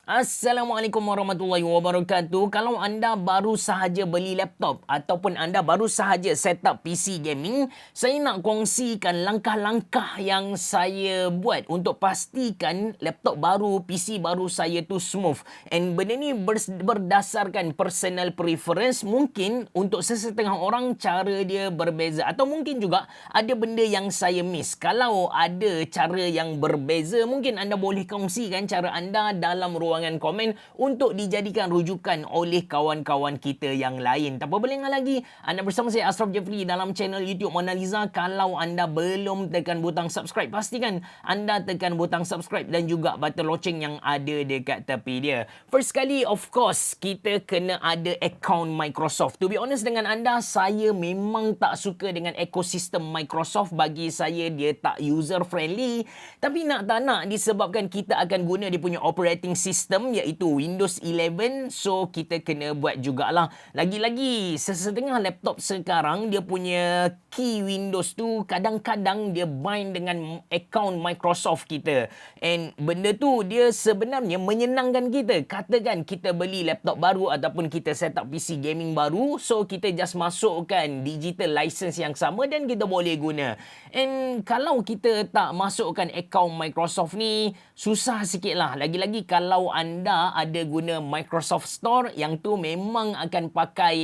Assalamualaikum warahmatullahi wabarakatuh. Kalau anda baru sahaja beli laptop ataupun anda baru sahaja set up PC gaming, saya nak kongsikan langkah-langkah yang saya buat untuk pastikan laptop baru, PC baru saya tu smooth. And benda ni berdasarkan personal preference. Mungkin untuk sesetengah orang cara dia berbeza atau mungkin juga ada benda yang saya miss. Kalau ada cara yang berbeza, mungkin anda boleh kongsikan cara anda dalam ruangan komen untuk dijadikan rujukan oleh kawan-kawan kita yang lain. Tak apa berlengah lagi, anda bersama saya Ashraf Jeffrey dalam channel YouTube Mona Lisa. Kalau anda belum tekan butang subscribe, pastikan anda tekan butang subscribe dan juga button loceng yang ada dekat tepi dia. First kali, of course, kita kena ada akaun Microsoft. To be honest dengan anda, saya memang tak suka dengan ekosistem Microsoft. Bagi saya, dia tak user friendly. Tapi nak tak nak, disebabkan kita akan guna dia punya operating system iaitu Windows 11, so kita kena buat jugalah. Lagi-lagi sesetengah laptop sekarang dia punya key Windows tu kadang-kadang dia bind dengan akaun Microsoft kita, and benda tu dia sebenarnya menyenangkan kita. Katakan kita beli laptop baru ataupun kita set up PC gaming baru, so kita just masukkan digital license yang sama dan kita boleh guna. And kalau kita tak masukkan akaun Microsoft ni, susah sikit lah. Lagi-lagi kalau anda ada guna Microsoft Store, yang tu memang akan pakai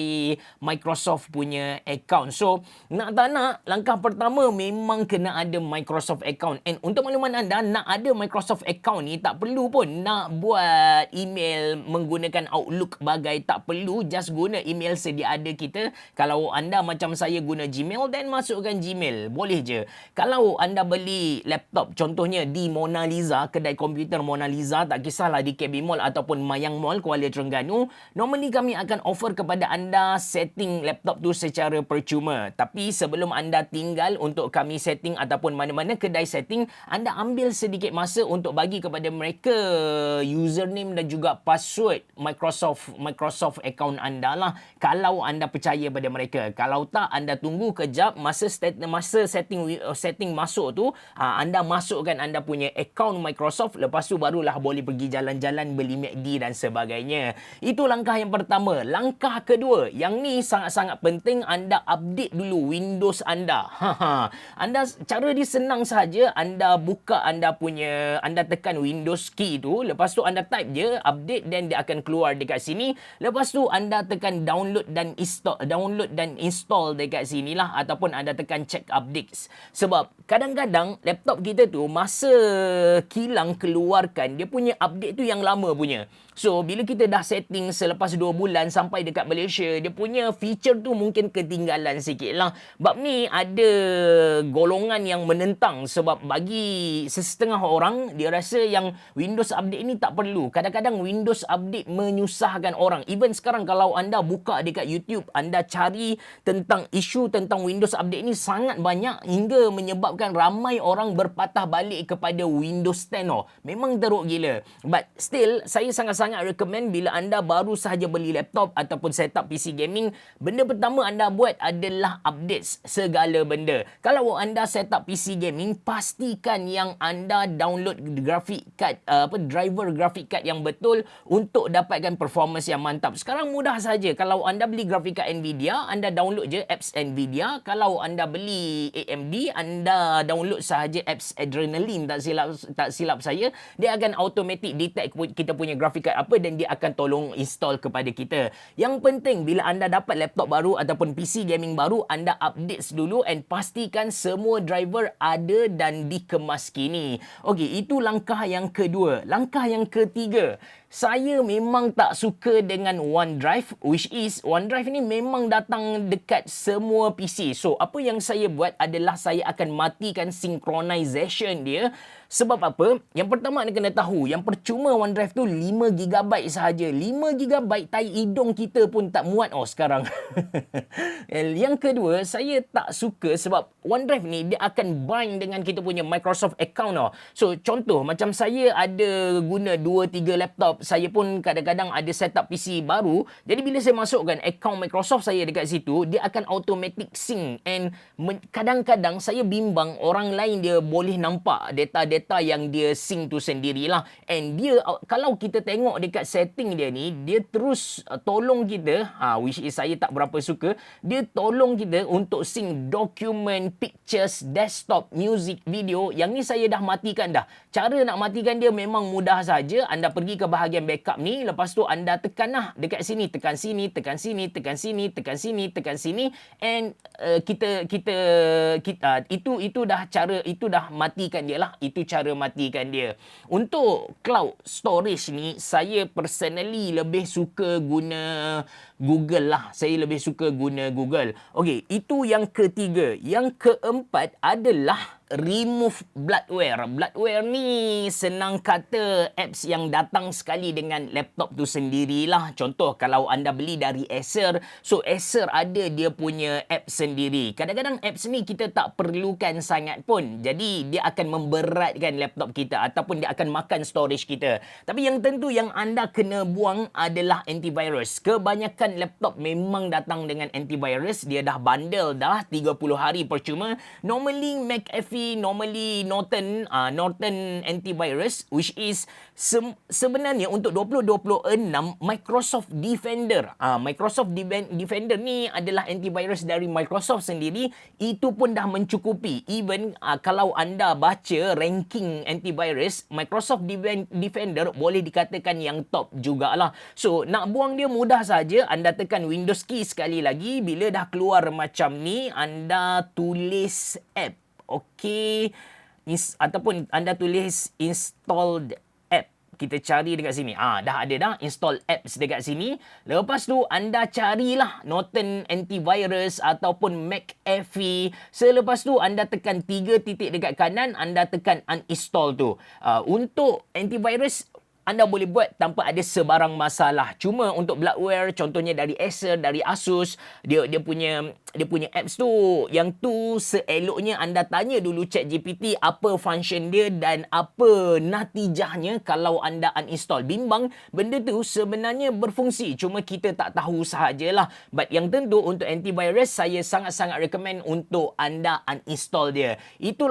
Microsoft punya account. So, nak tak nak, langkah pertama memang kena ada Microsoft account. And untuk makluman anda, nak ada Microsoft account ni tak perlu pun nak buat email menggunakan Outlook bagai, tak perlu. Just guna email sedia ada kita. Kalau anda macam saya guna Gmail, dan masukkan Gmail. Boleh je. Kalau anda beli laptop, contohnya di Mona Lisa, kedai komputer Mona Lisa, tak kisahlah di KB Mall ataupun Mayang Mall, Kuala Terengganu, normally kami akan offer kepada anda setting laptop tu secara percuma. Tapi sebelum anda tinggal untuk kami setting ataupun mana-mana kedai setting, anda ambil sedikit masa untuk bagi kepada mereka username dan juga password Microsoft account anda lah, kalau anda percaya pada mereka. Kalau tak, anda tunggu kejap, masa setting masuk tu, anda masukkan anda punya account Microsoft, lepas tu barulah boleh pergi jalan-jalan beli MACD dan sebagainya. Itu langkah yang pertama. Langkah kedua, yang ni sangat-sangat penting, anda update dulu Windows anda. Anda, cara dia senang saja. Anda buka anda tekan Windows key tu, lepas tu anda type je update, dan dia akan keluar dekat sini. Lepas tu anda tekan download dan install dekat sini lah, ataupun anda tekan check updates. Sebab kadang-kadang laptop kita tu masa kilang keluarkan dia punya update tu yang lama punya. So, bila kita dah setting selepas 2 bulan sampai dekat Malaysia, dia punya feature tu mungkin ketinggalan sikit lah. Bab ni ada golongan yang menentang, sebab bagi sesetengah orang, dia rasa yang Windows update ni tak perlu. Kadang-kadang Windows update menyusahkan orang. Even sekarang kalau anda buka dekat YouTube, anda cari tentang isu tentang Windows update ni sangat banyak, hingga menyebabkan ramai orang berpatah balik kepada Windows 10. Memang teruk gila. But still, saya sangat-sangat recommend bila anda baru sahaja beli laptop ataupun set up PC gaming, benda pertama anda buat adalah update segala benda. Kalau anda set up PC gaming, pastikan yang anda download graphic card, driver graphic card yang betul untuk dapatkan performance yang mantap. Sekarang mudah saja. Kalau anda beli graphic card Nvidia, anda download je apps Nvidia. Kalau anda beli AMD, anda download sahaja apps Adrenaline, tak silap saya. Dia akan automatic detect kita punya graphic card apa, dan dia akan tolong install kepada kita. Yang penting, bila anda dapat laptop baru ataupun PC gaming baru, anda update dulu and pastikan semua driver ada dan dikemas kini. Okey, itu langkah yang kedua. Langkah yang ketiga, saya memang tak suka dengan OneDrive, which is OneDrive ni memang datang dekat semua PC. So, apa yang saya buat adalah saya akan matikan synchronization dia. Sebab apa? Yang pertama, anda kena tahu, yang percuma OneDrive tu 5GB sahaja. 5GB, tai hidung kita pun tak muat sekarang. Yang kedua, saya tak suka sebab OneDrive ni dia akan bind dengan kita punya Microsoft account. So, contoh macam saya ada guna 2-3 laptop laptop, saya pun kadang-kadang ada setup PC baru. Jadi bila saya masukkan akaun Microsoft saya dekat situ, dia akan automatic sync. And kadang-kadang saya bimbang orang lain dia boleh nampak data-data yang dia sync tu sendirilah. And dia, kalau kita tengok dekat setting dia ni, dia terus tolong kita, which is saya tak berapa suka, dia tolong kita untuk sync dokumen, pictures, desktop, music, video. Yang ni saya dah matikan dah. Cara nak matikan dia memang mudah saja. Anda pergi ke bahagian backup ni, lepas tu anda tekan lah dekat sini, tekan sini, tekan sini, tekan sini, tekan sini, tekan sini, and itu dah cara, itu dah matikan dia lah. Itu cara matikan dia. Untuk cloud storage ni, saya personally lebih suka guna Google lah. Saya lebih suka guna Google. Okey, itu yang ketiga. Yang keempat adalah remove bloatware. Bloatware ni senang kata apps yang datang sekali dengan laptop tu sendirilah. Contoh kalau anda beli dari Acer, so Acer ada dia punya app sendiri. Kadang-kadang apps ni kita tak perlukan sangat pun. Jadi dia akan memberatkan laptop kita ataupun dia akan makan storage kita. Tapi yang tentu yang anda kena buang adalah antivirus. Kebanyakan laptop memang datang dengan antivirus. Dia dah bundle dah 30 hari percuma. Normally McAfee, normally Norton antivirus, which is sebenarnya untuk 2026 Microsoft Defender. Microsoft Defender ni adalah antivirus dari Microsoft sendiri. Itu pun dah mencukupi. Even kalau anda baca ranking antivirus, Microsoft Defender boleh dikatakan yang top jugalah. So nak buang dia mudah saja. Anda tekan Windows key sekali lagi. Bila dah keluar macam ni, anda tulis app. Okey. Ataupun anda tulis installed app. Kita cari dekat sini. Dah ada dah install apps dekat sini. Lepas tu anda carilah Norton antivirus ataupun McAfee. Selepas tu anda tekan 3 titik dekat kanan, anda tekan uninstall tu. Untuk antivirus anda boleh buat tanpa ada sebarang masalah. Cuma untuk bloatware, contohnya dari Acer, dari Asus, dia punya apps tu, yang tu seeloknya anda tanya dulu ChatGPT apa function dia dan apa natijahnya kalau anda uninstall. Bimbang benda tu sebenarnya berfungsi, cuma kita tak tahu sahajalah. But yang tentu untuk antivirus, saya sangat-sangat recommend untuk anda uninstall dia. Itu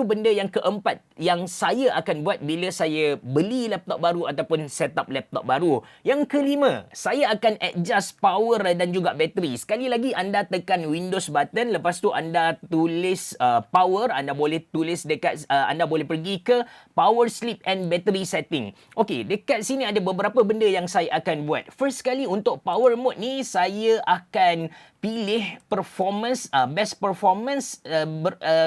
benda yang keempat yang saya akan buat bila saya beli laptop baru ataupun setup laptop baru. Yang kelima, saya akan adjust power dan juga bateri. Sekali lagi anda tekan Windows button, lepas tu anda tulis power, anda boleh tulis dekat anda boleh pergi ke power, sleep and battery setting. Okey, dekat sini ada beberapa benda yang saya akan buat. First sekali untuk power mode ni, saya akan pilih performance, best performance.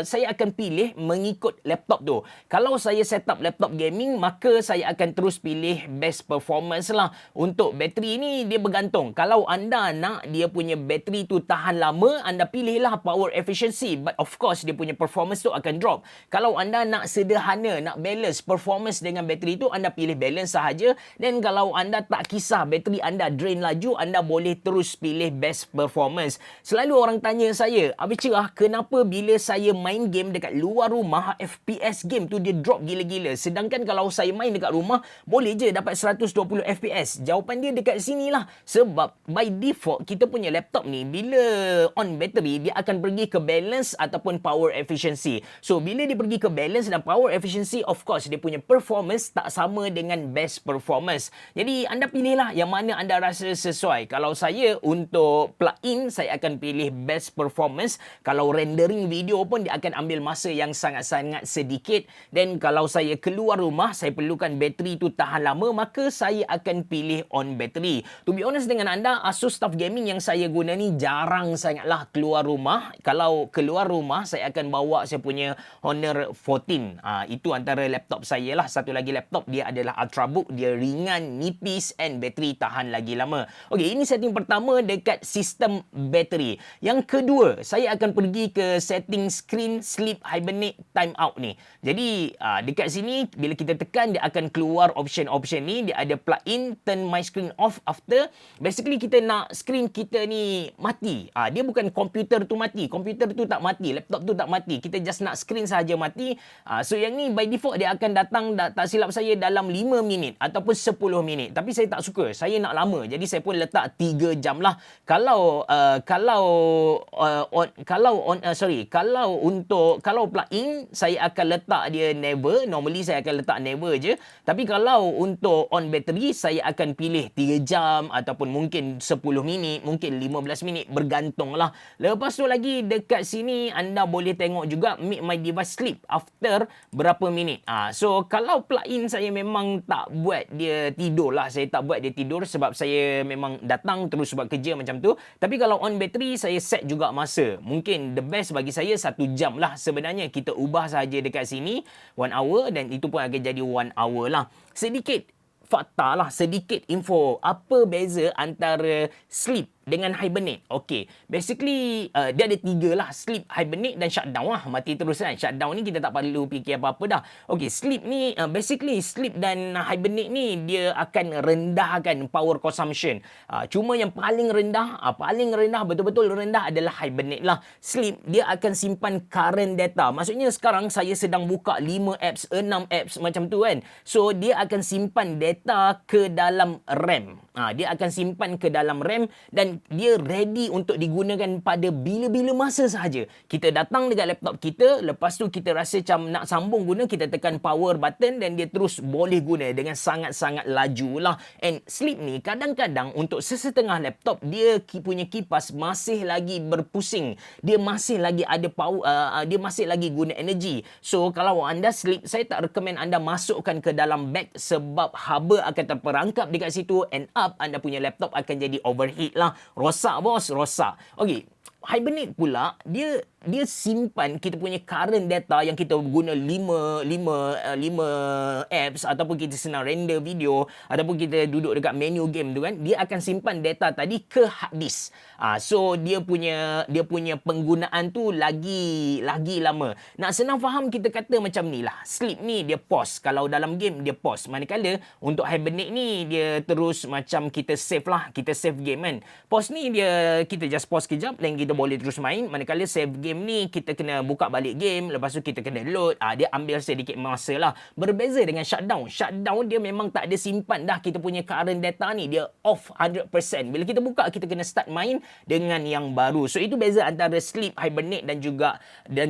Saya akan pilih mengikut laptop tu. Kalau saya set up laptop gaming, maka saya akan terus pilih best performance lah. Untuk bateri ni dia bergantung. Kalau anda nak dia punya bateri tu tahan lama, anda pilihlah power efficiency. But of course dia punya performance tu akan drop. Kalau anda nak sederhana, nak balance performance dengan bateri tu, anda pilih balance sahaja. Dan kalau anda tak kisah bateri anda drain laju, anda boleh terus pilih best performance. Selalu orang tanya saya, Abang Cerah, kenapa bila saya main game dekat luar rumah, FPS game tu dia drop gila-gila, sedangkan kalau saya main dekat rumah boleh je dapat 120 FPS? Jawapan dia dekat sinilah. Sebab by default kita punya laptop ni bila on battery, dia akan pergi ke balance ataupun power efficiency. So bila dia pergi ke balance dan power efficiency, of course dia punya performance tak sama dengan best performance. Jadi anda pilihlah yang mana anda rasa sesuai. Kalau saya untuk plug-in, saya akan pilih best performance. Kalau rendering video pun dia akan ambil masa yang sangat-sangat sedikit. Dan kalau saya keluar rumah, saya perlukan bateri tu tahan lama, maka saya akan pilih on battery. To be honest dengan anda, Asus TUF Gaming yang saya guna ni jarang sangatlah keluar rumah. Kalau keluar rumah, saya akan bawa saya punya Honor 14. Itu antara laptop saya lah. Satu lagi laptop dia adalah Ultrabook. Dia ringan, nipis and bateri tahan lagi lama. Okey, ini setting pertama dekat sistem battery. Yang kedua, saya akan pergi ke setting screen sleep hibernate timeout ni. Jadi dekat sini bila kita tekan dia akan keluar option-option ni. Dia ada plug in, turn my screen off after. Basically kita nak screen kita ni mati. Dia bukan komputer tu mati. Komputer tu tak mati, laptop tu tak mati. Kita just nak screen sahaja mati. So yang ni by default dia akan datang tak silap saya dalam 5 minit ataupun 10 minit. Tapi saya tak suka. Saya nak lama. Jadi saya pun letak 3 jam lah. Kalau plug in saya akan letak dia never. Normally saya akan letak never je. Tapi kalau untuk on battery saya akan pilih 3 jam ataupun mungkin 10 minit, mungkin 15 minit, bergantung lah. Lepas tu lagi dekat sini anda boleh tengok juga make my device sleep after berapa minit. So kalau plug in saya memang tak buat dia tidur lah. Saya tak buat dia tidur sebab saya memang datang terus buat kerja macam tu. Tapi kalau on battery saya set juga masa. Mungkin the best bagi saya 1 jam lah. Sebenarnya kita ubah saja dekat sini 1 hour dan itu pun akan jadi 1 hour lah. Sedikit fakta lah, sedikit info. Apa beza antara sleep dengan hibernate? Okay, basically dia ada 3 lah. Sleep, hibernate dan shutdown lah. Mati terus kan. Shutdown ni kita tak perlu fikir apa-apa dah. Okay, sleep ni basically sleep dan hibernate ni dia akan rendahkan power consumption. Cuma yang paling rendah betul-betul rendah adalah hibernate lah. Sleep dia akan simpan current data. Maksudnya sekarang saya sedang buka 5 apps, 6 apps macam tu kan. So dia akan simpan data ke dalam RAM. Dia akan simpan ke dalam RAM dan dia ready untuk digunakan pada bila-bila masa sahaja. Kita datang dekat laptop kita, lepas tu kita rasa macam nak sambung guna, kita tekan power button dan dia terus boleh guna dengan sangat-sangat laju lah. And sleep ni kadang-kadang untuk sesetengah laptop dia punya kipas masih lagi berpusing. Dia masih lagi ada power, dia masih lagi guna energy. So kalau anda sleep, saya tak recommend anda masukkan ke dalam bag sebab haba akan terperangkap dekat situ, and anda punya laptop akan jadi overheat lah. Rosak bos, rosak. Okey, hibernate pula dia simpan kita punya current data yang kita guna 5 apps ataupun kita senang render video ataupun kita duduk dekat menu game tu kan, dia akan simpan data tadi ke hard disk. So dia punya penggunaan tu lagi lama. Nak senang faham kita kata macam ni lah. Sleep ni dia pause. Kalau dalam game dia pause. Manakala untuk hibernate ni dia terus macam kita save lah. Kita save game kan. Pause ni dia kita just pause kejap dan kita boleh terus main. Manakala save game ni kita kena buka balik game, lepas tu kita kena load. Dia ambil sedikit masa lah. Berbeza dengan shutdown. Shutdown dia memang tak ada simpan dah kita punya current data ni. Dia off 100%. Bila kita buka kita kena start main dengan yang baru. So itu beza antara sleep, hibernate dan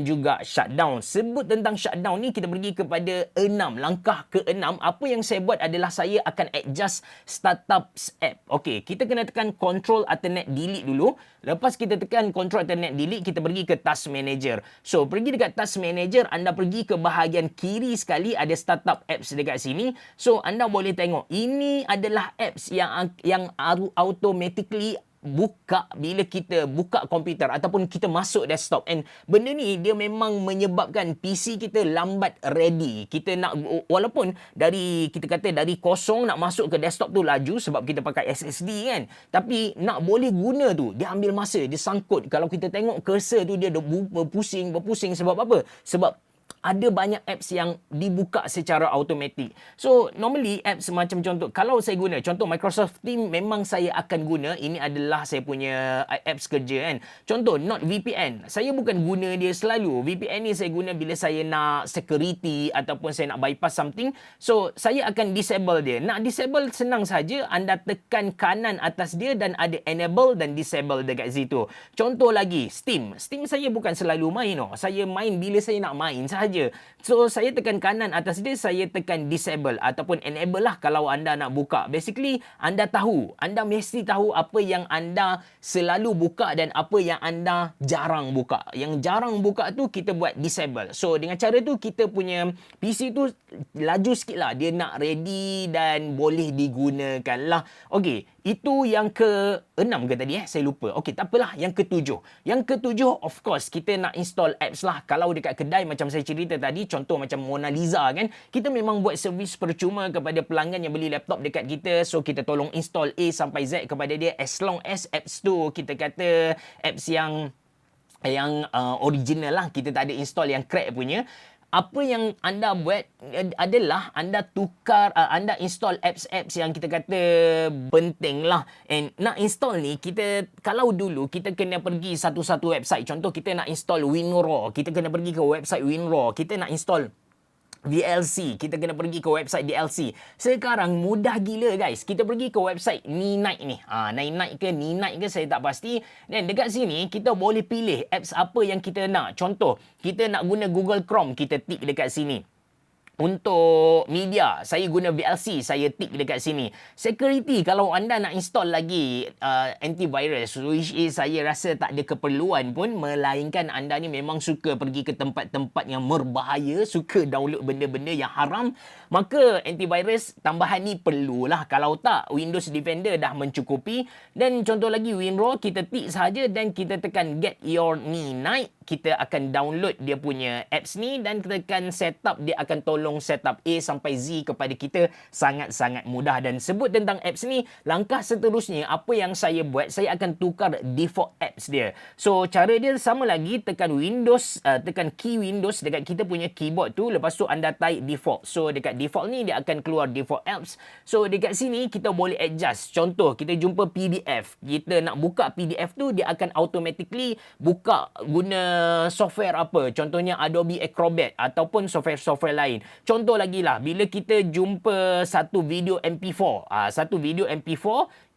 juga shutdown. Sebut tentang shutdown ni kita pergi kepada 6. Langkah ke-6, apa yang saya buat adalah saya akan adjust startup app. Okey, kita kena tekan control alternate delete dulu. Lepas kita tekan control alternate delete, kita pergi ke task manager. So pergi dekat task manager, anda pergi ke bahagian kiri sekali ada startup apps dekat sini. So anda boleh tengok ini adalah apps yang automatically buka bila kita buka komputer ataupun kita masuk desktop. And benda ni dia memang menyebabkan PC kita lambat ready. Kita nak, walaupun kita kata dari kosong nak masuk ke desktop tu laju sebab kita pakai SSD kan, tapi nak boleh guna tu dia ambil masa, dia sangkut. Kalau kita tengok cursor tu dia berpusing sebab apa? Sebab ada banyak apps yang dibuka secara automatik. So, normally apps macam contoh, kalau saya guna, contoh Microsoft Teams memang saya akan guna. Ini adalah saya punya apps kerja kan. Contoh, NordVPN. Saya bukan guna dia selalu. VPN ni saya guna bila saya nak security ataupun saya nak bypass something. So, saya akan disable dia. Nak disable senang saja. Anda tekan kanan atas dia dan ada enable dan disable dekat situ. Contoh lagi, Steam. Steam saya bukan selalu main. Saya main bila saya nak main sahaja. So, saya tekan kanan atas dia, saya tekan disable ataupun enable lah kalau anda nak buka. Basically, anda mesti tahu apa yang anda selalu buka dan apa yang anda jarang buka. Yang jarang buka tu kita buat disable. So, dengan cara tu kita punya PC tu laju sikit lah. Dia nak ready dan boleh digunakan lah. Okey, itu yang 6 ke tadi saya lupa. Okey, tak apalah. Yang ketujuh. Yang ketujuh, of course, kita nak install apps lah. Kalau dekat kedai macam saya cerita tadi, contoh macam Mona Lisa kan, kita memang buat servis percuma kepada pelanggan yang beli laptop dekat kita. So, kita tolong install A sampai Z kepada dia, as long as apps tu kita kata apps yang original lah. Kita tak ada install yang crack punya. Apa yang anda buat adalah anda tukar, anda install apps-apps yang kita kata penting lah. And nak install ni, kita kalau dulu kita kena pergi satu-satu website. Contoh kita nak install WinRAR, kita kena pergi ke website WinRAR. Kita nak install VLC, kita kena pergi ke website DLC. Sekarang mudah gila guys. Kita pergi ke website Ninite ni. Ninite ke Ninite ke saya tak pasti. Dan dekat sini kita boleh pilih apps apa yang kita nak. Contoh, kita nak guna Google Chrome, kita tik dekat sini. Untuk media, saya guna VLC, saya tik dekat sini. Security, kalau anda nak install lagi antivirus, which is saya rasa tak ada keperluan pun, melainkan anda ni memang suka pergi ke tempat-tempat yang berbahaya, suka download benda-benda yang haram, maka antivirus tambahan ni perlulah. Kalau tak, Windows Defender dah mencukupi. Dan contoh lagi, WinRAR, kita tik sahaja dan kita tekan Get Your Ninite. Kita akan download dia punya apps ni dan tekan setup, dia akan tolong setup A sampai Z kepada kita. Sangat-sangat mudah. Dan sebut tentang apps ni, langkah seterusnya apa yang saya buat, saya akan tukar default apps dia. So cara dia sama lagi, tekan Windows, tekan key Windows dekat kita punya keyboard tu, lepas tu anda type default. So dekat default ni dia akan keluar default apps. So dekat sini kita boleh adjust. Contoh kita jumpa PDF, kita nak buka PDF tu, dia akan automatically buka guna software apa, contohnya Adobe Acrobat ataupun software-software lain. Contoh lagi lah, bila kita jumpa satu video MP4,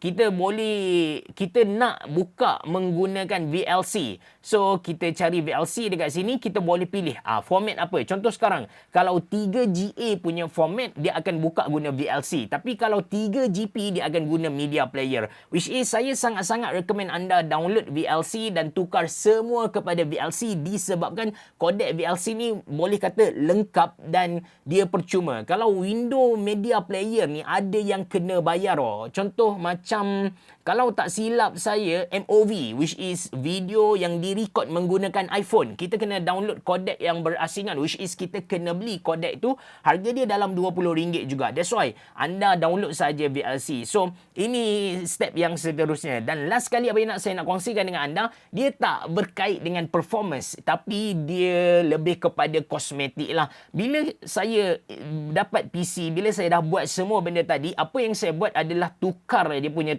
kita nak buka menggunakan VLC. So kita cari VLC dekat sini, kita boleh pilih format apa. Contoh sekarang, kalau 3GA punya format, dia akan buka guna VLC. Tapi kalau 3GP, dia akan guna media player. Which is, saya sangat-sangat recommend anda download VLC dan tukar semua kepada VLC, disebabkan kodek VLC ni boleh kata lengkap dan dia percuma. Kalau window media player ni ada yang kena bayar. Contoh macam, kalau tak silap saya, MOV, which is video yang direkod menggunakan iPhone. Kita kena download kodek yang berasingan, which is kita kena beli kodek tu. Harga dia dalam RM20 juga. That's why anda download saja VLC. So, ini step yang seterusnya. Dan last kali apa yang saya nak kongsikan dengan anda, dia tak berkait dengan performance, tapi dia lebih kepada kosmetik lah. Bila saya dapat PC, bila saya dah buat semua benda tadi, apa yang saya buat adalah tukar dia punya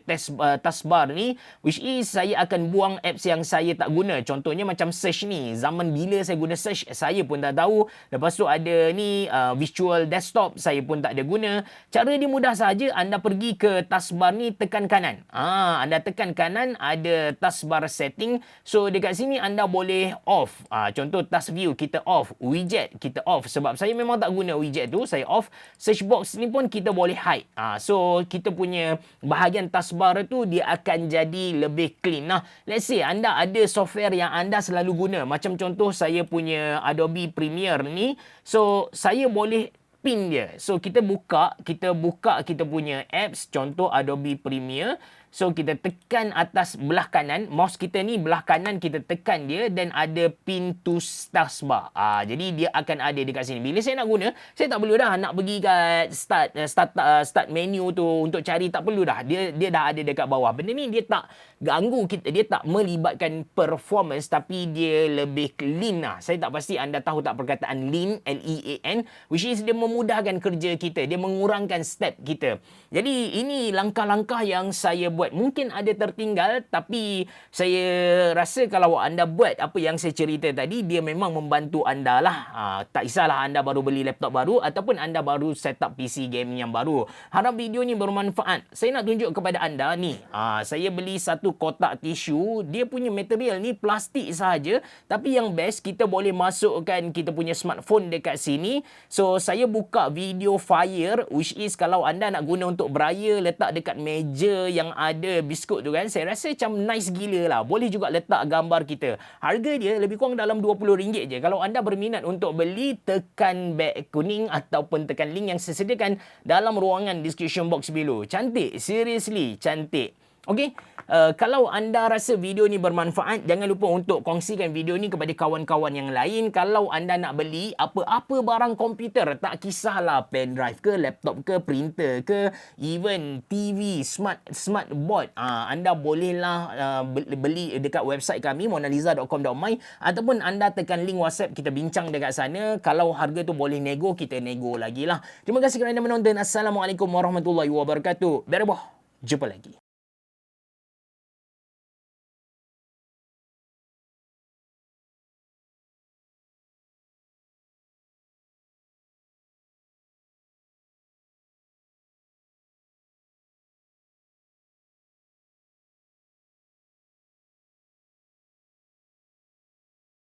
taskbar ni, which is saya akan buang apps yang saya tak guna. Contohnya macam search ni, zaman bila saya guna search, saya pun tak tahu. Lepas tu ada ni Visual Desktop, saya pun tak ada guna. Cara dia mudah saja, anda pergi ke taskbar ni, tekan kanan. Anda tekan kanan, ada taskbar setting. So dekat sini anda boleh off. Contoh task view, kita off. Widget, kita off. Sebab saya memang tak guna widget tu, saya off. Search box ni pun kita boleh hide. So kita punya bahagian taskbar tu dia akan jadi lebih clean. Let's say anda ada software yang anda selalu guna. Macam contoh saya punya Adobe Premiere ni. So saya boleh pin dia. So kita buka kita punya apps, contoh Adobe Premiere. So kita tekan atas belah kanan, mouse kita ni belah kanan, kita tekan dia dan ada pin to taskbar. Jadi dia akan ada dekat sini. Bila saya nak guna, saya tak perlu dah nak pergi kat start menu tu untuk cari, tak perlu dah. Dia dah ada dekat bawah. Benda ni dia tak ganggu kita, dia tak melibatkan performance, tapi dia lebih clean lah. Saya tak pasti anda tahu tak perkataan lean, L-E-A-N, which is dia memudahkan kerja kita, dia mengurangkan step kita. Jadi ini langkah-langkah yang saya buat. Mungkin ada tertinggal, tapi saya rasa kalau anda buat apa yang saya cerita tadi, dia memang membantu anda lah. Tak kisahlah anda baru beli laptop baru ataupun anda baru set up PC gaming yang baru. Harap video ni bermanfaat. Saya nak tunjuk kepada anda ni. Saya beli satu kotak tisu. Dia punya material ni plastik sahaja, tapi yang best kita boleh masukkan kita punya smartphone dekat sini. So saya buka video Fire, which is kalau anda nak guna untuk beraya, letak dekat meja yang ada biskut tu kan, saya rasa macam nice gila lah. Boleh juga letak gambar kita. Harga dia lebih kurang dalam RM20 je. Kalau anda berminat untuk beli, tekan beg kuning ataupun tekan link yang saya sediakan dalam ruangan description box below. Cantik, seriously cantik. Okey, kalau anda rasa video ni bermanfaat, jangan lupa untuk kongsikan video ni kepada kawan-kawan yang lain. Kalau anda nak beli apa-apa barang komputer, tak kisahlah pen drive ke, laptop ke, printer ke, even TV, smart board, anda bolehlah beli dekat website kami monaliza.com.my ataupun anda tekan link WhatsApp, kita bincang dekat sana. Kalau harga tu boleh nego, kita nego lagi lah. Terima kasih kerana menonton. Assalamualaikum warahmatullahi wabarakatuh. Berabah. Jumpa lagi.